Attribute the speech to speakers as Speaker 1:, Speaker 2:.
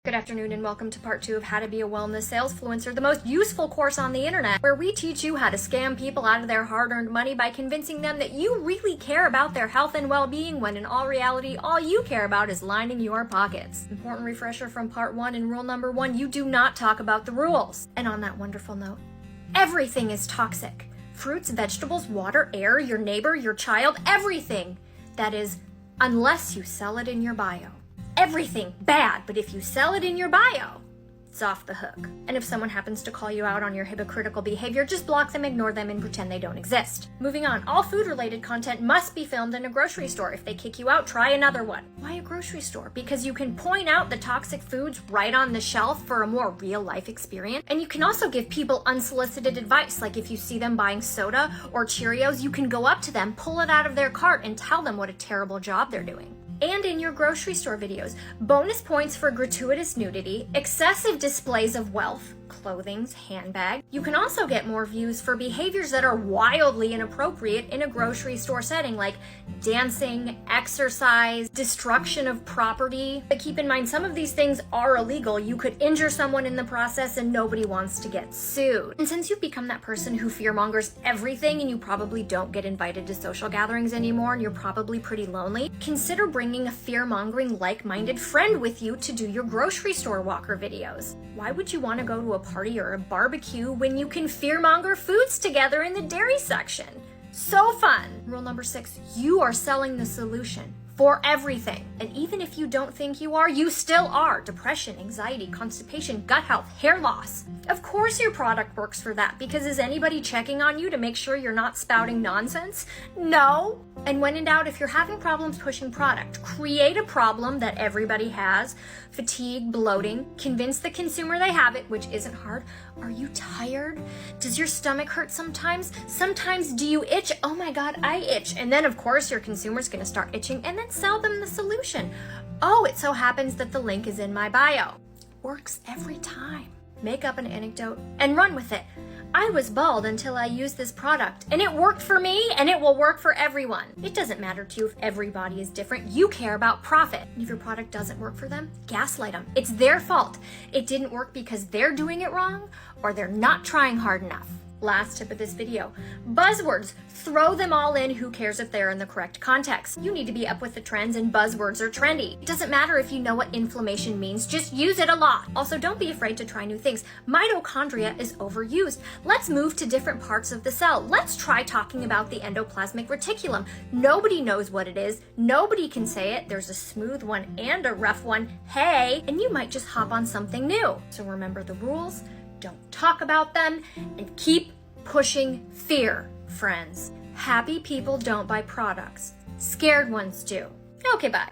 Speaker 1: Good afternoon and welcome to part 2 of How to Be a Wellness Salesfluencer, the most useful course on the internet, where we teach you how to scam people out of their hard-earned money by convincing them that you really care about their health and well-being when in all reality, all you care about is lining your pockets. Important refresher from part 1 and rule number 1, you do not talk about the rules. And on that wonderful note, everything is toxic. Fruits, vegetables, water, air, your neighbor, your child, everything. That is, unless you sell it in your bio. Everything bad, but if you sell it in your bio, it's off the hook. And if someone happens to call you out on your hypocritical behavior, just block them, ignore them, and pretend they don't exist. Moving on, all food-related content must be filmed in a grocery store. If they kick you out, try another one. Why a grocery store? Because you can point out the toxic foods right on the shelf for a more real-life experience. And you can also give people unsolicited advice, like if you see them buying soda or Cheerios, you can go up to them, pull it out of their cart, and tell them what a terrible job they're doing. And in your grocery store videos, bonus points for gratuitous nudity, excessive displays of wealth, clothing, handbag. You can also get more views for behaviors that are wildly inappropriate in a grocery store setting, like dancing, exercise, destruction of property. But keep in mind, some of these things are illegal. You could injure someone in the process and nobody wants to get sued. And since you've become that person who fearmongers everything and you probably don't get invited to social gatherings anymore and you're probably pretty lonely, consider bringing a fear-mongering like-minded friend with you to do your grocery store walker videos. Why would you want to go to a party or a barbecue when you can fearmonger foods together in the dairy section? So fun! Rule number 6, you are selling the solution for everything. And even if you don't think you are, you still are. Depression, anxiety, constipation, gut health, hair loss. Of course your product works for that, because is anybody checking on you to make sure you're not spouting nonsense? No. And when in doubt, if you're having problems pushing product, create a problem that everybody has. Fatigue, bloating, convince the consumer they have it, which isn't hard. Are you tired? Does your stomach hurt sometimes? Sometimes do you itch? Oh my God, I itch. And then of course your consumer's gonna start itching, and then sell them the solution. Oh, it so happens that the link is in my bio. Works every time. Make up an anecdote and run with it. I was bald until I used this product, and it worked for me, and it will work for everyone. It doesn't matter to you if everybody is different. You care about profit. And if your product doesn't work for them, gaslight them. It's their fault. It didn't work because they're doing it wrong or they're not trying hard enough. Last tip of this video, buzzwords. Throw them all in, who cares if they're in the correct context. You need to be up with the trends, and buzzwords are trendy. It doesn't matter if you know what inflammation means, just use it a lot. Also, don't be afraid to try new things. Mitochondria is overused. Let's move to different parts of the cell. Let's try talking about the endoplasmic reticulum. Nobody knows what it is. Nobody can say it. There's a smooth one and a rough one. Hey, and you might just hop on something new. So remember the rules. Don't talk about them, and keep pushing fear, friends. Happy people don't buy products. Scared ones do. Okay, bye.